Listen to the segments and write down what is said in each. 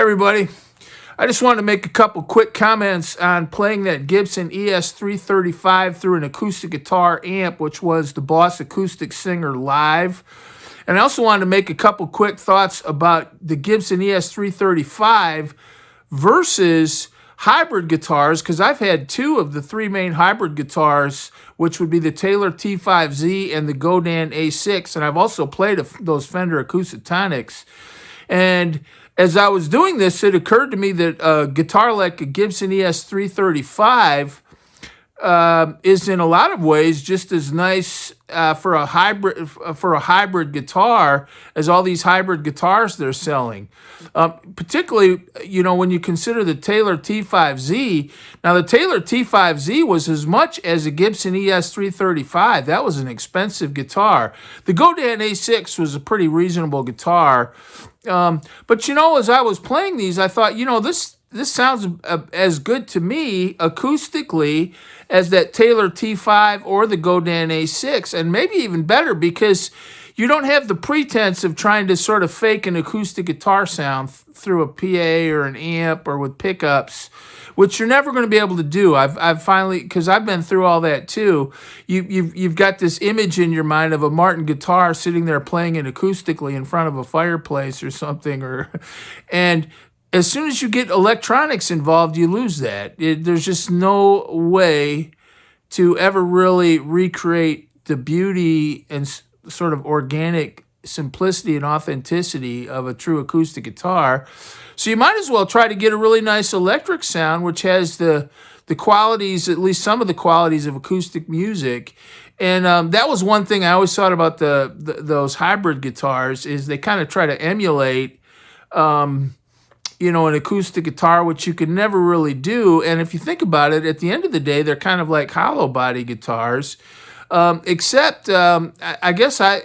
everybody. I just wanted to make a couple quick comments on playing that Gibson ES-335 through an acoustic guitar amp, which was the Boss Acoustic Singer Live. And I also wanted to make a couple quick thoughts about the Gibson ES-335 versus hybrid guitars, because I've had two of the three main hybrid guitars, which would be the Taylor T5Z and the Godin A-6, and I've also played those Fender Acousatonics. And as I was doing this, it occurred to me that a guitar like a Gibson ES-335 is in a lot of ways just as nice for a hybrid guitar as all these hybrid guitars they're selling. Particularly, when you consider the Taylor T5Z. Now, the Taylor T5Z was as much as a Gibson ES-335. That was an expensive guitar. The Godin A-6 was a pretty reasonable guitar. But as I was playing these, I thought, this sounds as good to me acoustically as that Taylor T5 or the Godin A-6, and maybe even better because you don't have the pretense of trying to sort of fake an acoustic guitar sound through a PA or an amp or with pickups, which you're never going to be able to do. I've finally, because I've been through all that too. You've got this image in your mind of a Martin guitar sitting there playing it acoustically in front of a fireplace or something, and as soon as you get electronics involved, you lose that. There's just no way to ever really recreate the beauty and sort of organic simplicity and authenticity of a true acoustic guitar. So you might as well try to get a really nice electric sound, which has the qualities, at least some of the qualities of acoustic music. And that was one thing I always thought about those hybrid guitars, is they kind of try to emulate an acoustic guitar, which you can never really do. And if you think about it, at the end of the day, they're kind of like hollow body guitars. Except, I guess I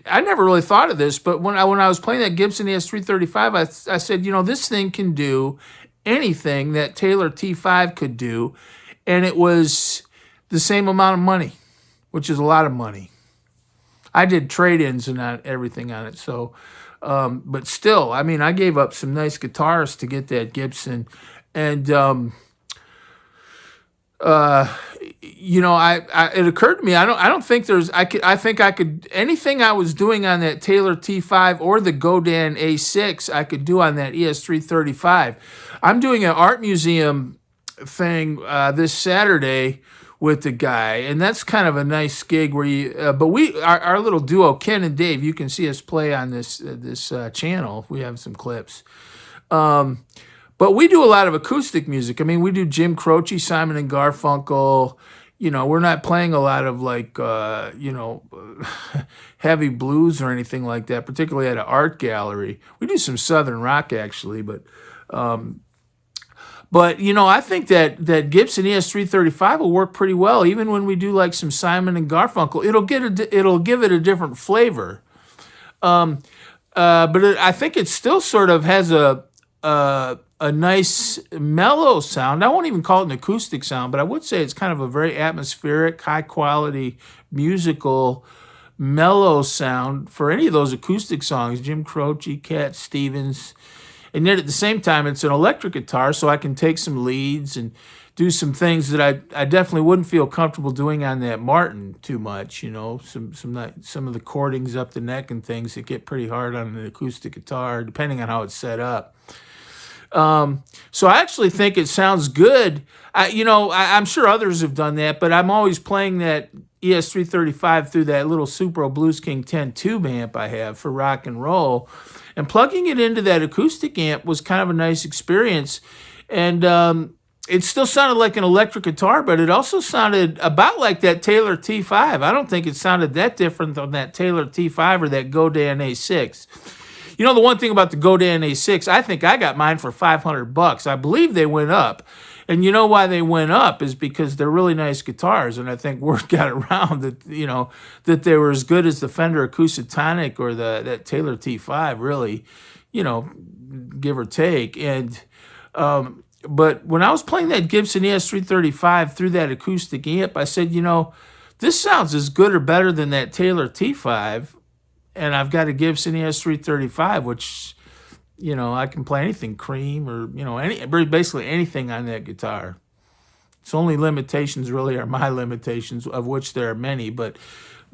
never really thought of this, but when I was playing that Gibson ES-335, I said, this thing can do anything that Taylor T5 could do, and it was the same amount of money, which is a lot of money. I did trade-ins and everything on it, so... but still, I gave up some nice guitars to get that Gibson, and it occurred to me, I don't think there's, I think I could, anything I was doing on that Taylor T5 or the Godin A-6, I could do on that ES-335. I'm doing an art museum thing this Saturday with the guy, and that's kind of a nice gig where you, but our little duo, Ken and Dave, you can see us play on this channel. We have some clips. But we do a lot of acoustic music. We do Jim Croce, Simon and Garfunkel. We're not playing a lot of heavy blues or anything like that, particularly at an art gallery. We do some Southern rock actually, but I think that Gibson ES-335 will work pretty well, even when we do like some Simon and Garfunkel. It'll give it a different flavor. But I think it still sort of has a nice mellow sound. I won't even call it an acoustic sound, but I would say it's kind of a very atmospheric, high quality, musical, mellow sound for any of those acoustic songs, Jim Croce, Cat Stevens. And yet at the same time, it's an electric guitar, so I can take some leads and do some things that I definitely wouldn't feel comfortable doing on that Martin too much. Some of the chordings up the neck and things that get pretty hard on an acoustic guitar, depending on how it's set up. So I actually think it sounds good. I'm sure others have done that, but I'm always playing that ES-335 through that little Supro Blues King 10 tube amp I have for rock and roll. And plugging it into that acoustic amp was kind of a nice experience. And it still sounded like an electric guitar, but it also sounded about like that Taylor T5. I don't think it sounded that different than that Taylor T5 or that Godin A-6. The one thing about the Godin A-6, I think I got mine for $500. I believe they went up. And you know why they went up is because they're really nice guitars. And I think word got around that, that they were as good as the Fender Acousatonic or that Taylor T5, really, give or take. And but when I was playing that Gibson ES-335 through that acoustic amp, I said, this sounds as good or better than that Taylor T5. And I've got a Gibson ES-335, which you know, I can play anything cream or, you know, basically anything on that guitar. Its only limitations really are my limitations, of which there are many, but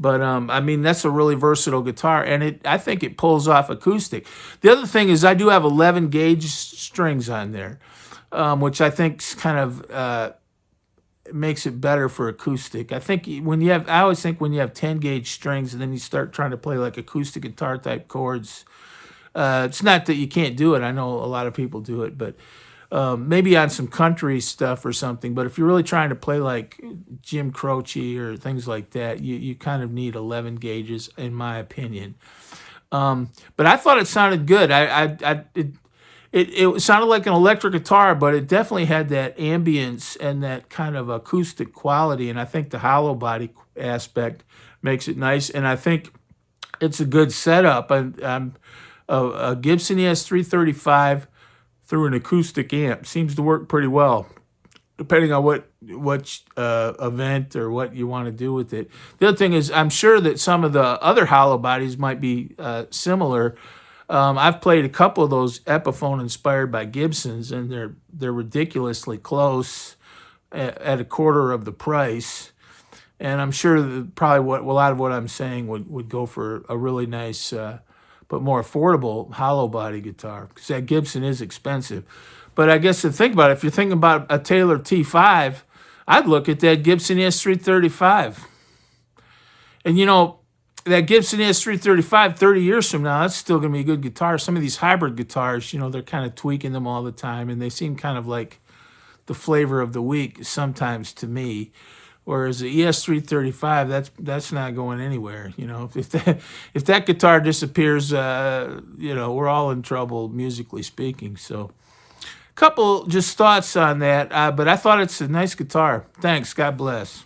I mean, that's a really versatile guitar, and I think it pulls off acoustic. The other thing is I do have 11 gauge strings on there, which I think kind of makes it better for acoustic. I think I always think when you have 10 gauge strings and then you start trying to play like acoustic guitar type chords, it's not that you can't do it. I know a lot of people do it, but maybe on some country stuff or something. But if you're really trying to play like Jim Croce or things like that, you kind of need 11 gauges, in my opinion. But I thought it sounded good. It sounded like an electric guitar, but it definitely had that ambience and that kind of acoustic quality. And I think the hollow body aspect makes it nice. And I think it's a good setup. A Gibson ES-335 through an acoustic amp seems to work pretty well, depending on what event or what you want to do with it. The other thing is, I'm sure that some of the other hollow bodies might be similar. I've played a couple of those Epiphone inspired by Gibsons, and they're ridiculously close at a quarter of the price. And I'm sure that probably a lot of what I'm saying would go for a really nice but more affordable hollow body guitar, because that Gibson is expensive. But I guess to think about it, if you're thinking about a Taylor T5, I'd look at that Gibson ES-335. And you know, that Gibson ES-335, 30 years from now, that's still going to be a good guitar. Some of these hybrid guitars, you know, they're kind of tweaking them all the time, and they seem kind of like the flavor of the week sometimes to me. Whereas the ES-335, that's not going anywhere. You know, if that guitar disappears, you know, we're all in trouble musically speaking. So, couple just thoughts on that. But I thought it's a nice guitar. Thanks. God bless.